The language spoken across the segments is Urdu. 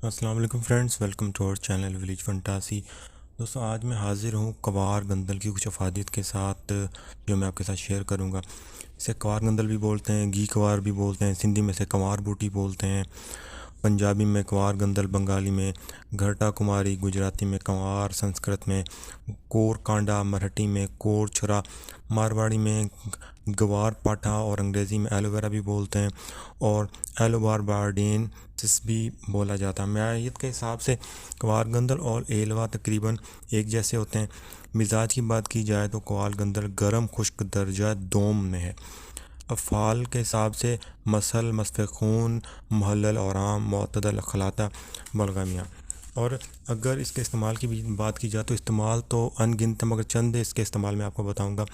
السلام علیکم فرینڈس، ویلکم ٹو اور چینل ولیج فنٹاسی۔ دوستوں، آج میں حاضر ہوں کوار گندل کی کچھ افادیت کے ساتھ، جو میں آپ کے ساتھ شیئر کروں گا۔ اسے کوار گندل بھی بولتے ہیں، گھی کوار بھی بولتے ہیں، سندھی میں سے کنوار بوٹی بولتے ہیں، پنجابی میں کوار گندل، بنگالی میں گھرٹا کماری، گجراتی میں کنوار، سنسکرت میں کور کانڈا، مرہٹی میں کور چھرا، مارواڑی میں گوار پاٹھا اور انگریزی میں ایلوویرا بھی بولتے ہیں، اور ایلوبار بارڈین سس بھی بولا جاتا ہے۔ معیت کے حساب سے کوار گندل اور ایلوا تقریباً ایک جیسے ہوتے ہیں۔ مزاج کی بات کی جائے تو کوار گندل گرم خشک درجہ دوم میں ہے۔ افعال کے حساب سے مسل، مصف خون، محلل اورام، معتدل خلاطہ، بلغمیہ۔ اور اگر اس کے استعمال کی بھی بات کی جائے تو استعمال تو ان گنت، مگر چند اس کے استعمال میں آپ کو بتاؤں گا۔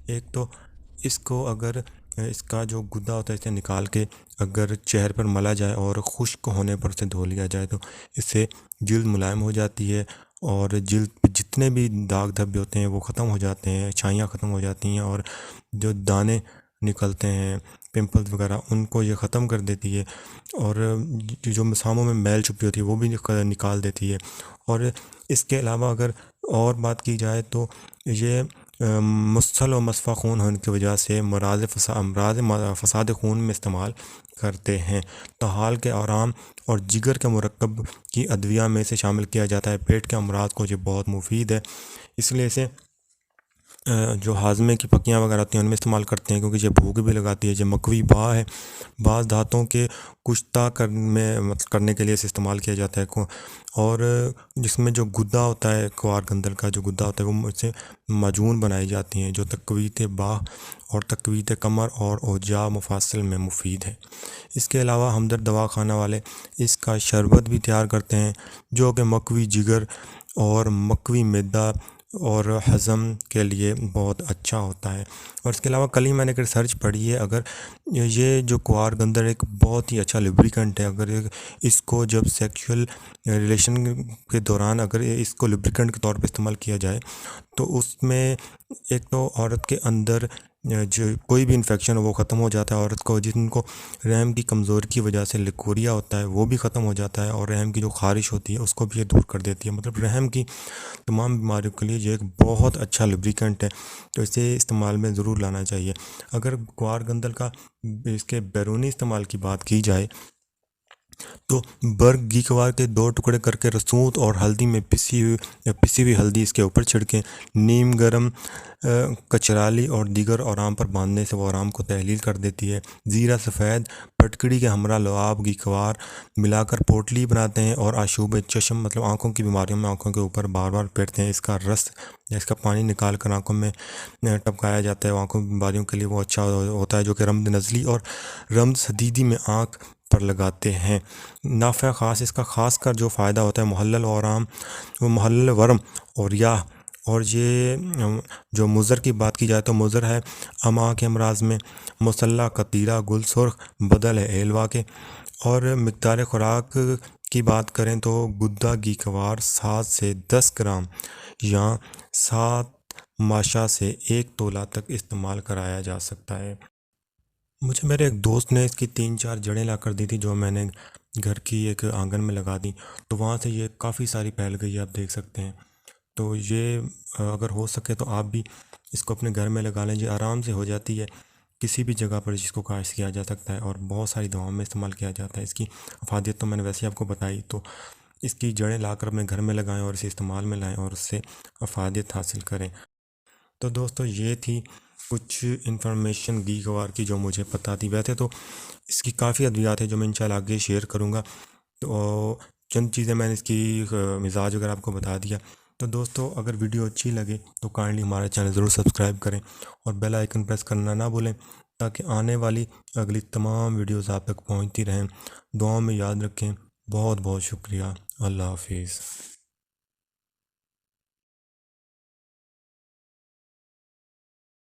ایک تو اس کو اگر اس کا جو گدا ہوتا ہے اسے نکال کے اگر چہرے پر ملا جائے اور خشک ہونے پر اسے دھو لیا جائے تو اس سے جلد ملائم ہو جاتی ہے، اور جلد پہ جتنے بھی داغ دھبے ہوتے ہیں وہ ختم ہو جاتے ہیں، چھائیاں ختم ہو جاتی ہیں، اور جو دانے نکلتے ہیں، پمپلز وغیرہ، ان کو یہ ختم کر دیتی ہے، اور جو مساموں میں میل چھپی ہوتی ہے وہ بھی نکال دیتی ہے۔ اور اس کے علاوہ اگر اور بات کی جائے تو یہ مسل و مصفى خون ہونے کی وجہ سے امراض فساد خون میں استعمال کرتے ہیں۔ طحال کے آرام اور جگر کے مرکب کی ادویہ میں سے شامل کیا جاتا ہے۔ پیٹ کے امراض کو یہ بہت مفید ہے، اس لیے اسے جو ہاضمے کی پکیاں وغیرہ ہوتی ہیں ان میں استعمال کرتے ہیں، کیونکہ یہ بھوک بھی لگاتی ہے۔ یہ مکوی باہ ہے، بعض دھاتوں کے کشتہ کرنے کے لیے اسے استعمال کیا جاتا ہے، اور جس میں جو گدا ہوتا ہے، کوار گندل کا جو گدا ہوتا ہے وہ اس سے معجون بنائی جاتی ہیں، جو تقویت باہ اور تقویت کمر اور اوجاع مفاصل میں مفید ہے۔ اس کے علاوہ ہمدرد دواخانہ والے اس کا شربت بھی تیار کرتے ہیں، جو کہ مکوی جگر اور مکوی معدہ اور ہضم کے لیے بہت اچھا ہوتا ہے۔ اور اس کے علاوہ کل ہی میں نے ایک ریسرچ پڑھی ہے، اگر یہ جو کوار گندل ایک بہت ہی اچھا لبریکنٹ ہے، اگر اس کو جب سیکشول ریلیشن کے دوران اگر اس کو لبریکنٹ کے طور پہ استعمال کیا جائے تو اس میں ایک تو عورت کے اندر جو کوئی بھی انفیکشن ہو وہ ختم ہو جاتا ہے، عورت کو جن کو رحم کی کمزوری کی وجہ سے لیکوریا ہوتا ہے وہ بھی ختم ہو جاتا ہے، اور رحم کی جو خارش ہوتی ہے اس کو بھی یہ دور کر دیتی ہے۔ مطلب رحم کی تمام بیماریوں کے لیے یہ ایک بہت اچھا لبریکنٹ ہے، تو اسے استعمال میں ضرور لانا چاہیے۔ اگر کوار گندل کا اس کے بیرونی استعمال کی بات کی جائے تو برگ گھی کوار کے 2 ٹکڑے کر کے رسوت اور ہلدی میں پسی ہوئی ہلدی اس کے اوپر چھڑکیں۔ نیم گرم کچرالی اور دیگر آرام پر باندھنے سے وہ آرام کو تحلیل کر دیتی ہے۔ زیرہ سفید پٹکڑی کے ہمراہ لعاب گھی کوار ملا کر پوٹلی بناتے ہیں، اور آشوب چشم مطلب آنکھوں کی بیماریوں میں آنکھوں کے اوپر بار بار پھیرتے ہیں۔ اس کا رس یا اس کا پانی نکال کر آنکھوں میں ٹپکایا جاتا ہے، آنکھوں کی بیماریوں کے لیے وہ اچھا ہوتا ہے، جو کہ رمد نزلی اور رمد سدیدی میں آنکھ پر لگاتے ہیں۔ نافع خاص، اس کا خاص کر جو فائدہ ہوتا ہے محلل اورام، وہ محلل ورم اور یاہ، اور یہ جو مضر کی بات کی جائے تو مضر ہے امعاء کے امراض میں، مسلح قطیرہ گل سرخ بدل ہے ایلوا کے۔ اور مقدار خوراک کی بات کریں تو گدا گھی کوار 7 سے 10 گرام یا 7 ماشا سے 1 تولہ تک استعمال کرایا جا سکتا ہے۔ مجھے میرے ایک دوست نے اس کی 3-4 جڑیں لا کر دی تھی، جو میں نے گھر کی ایک آنگن میں لگا دی، تو وہاں سے یہ کافی ساری پھیل گئی ہے، آپ دیکھ سکتے ہیں۔ تو یہ اگر ہو سکے تو آپ بھی اس کو اپنے گھر میں لگا لیں، یہ آرام سے ہو جاتی ہے کسی بھی جگہ پر جس کو کاشت کیا جا سکتا ہے، اور بہت ساری دواؤں میں استعمال کیا جاتا ہے۔ اس کی افادیت تو میں نے ویسے ہی آپ کو بتائی، تو اس کی جڑیں لا کر اپنے گھر میں لگائیں اور اسے استعمال میں لائیں اور اس سے افادیت حاصل کریں۔ تو دوستو، یہ تھی کچھ انفارمیشن گھی کوار کی جو مجھے پتہ تھی۔ ویسے تو اس کی کافی ادویات ہیں جو میں انشاءاللہ آگے شیئر کروں گا، تو چند چیزیں میں نے اس کی مزاج وغیرہ آپ کو بتا دیا۔ تو دوستو، اگر ویڈیو اچھی لگے تو کائنڈلی ہمارے چینل ضرور سبسکرائب کریں اور بیل آئیکن پریس کرنا نہ بھولیں، تاکہ آنے والی اگلی تمام ویڈیوز آپ تک پہنچتی رہیں۔ دعاؤں میں یاد رکھیں۔ بہت بہت شکریہ۔ اللہ حافظ۔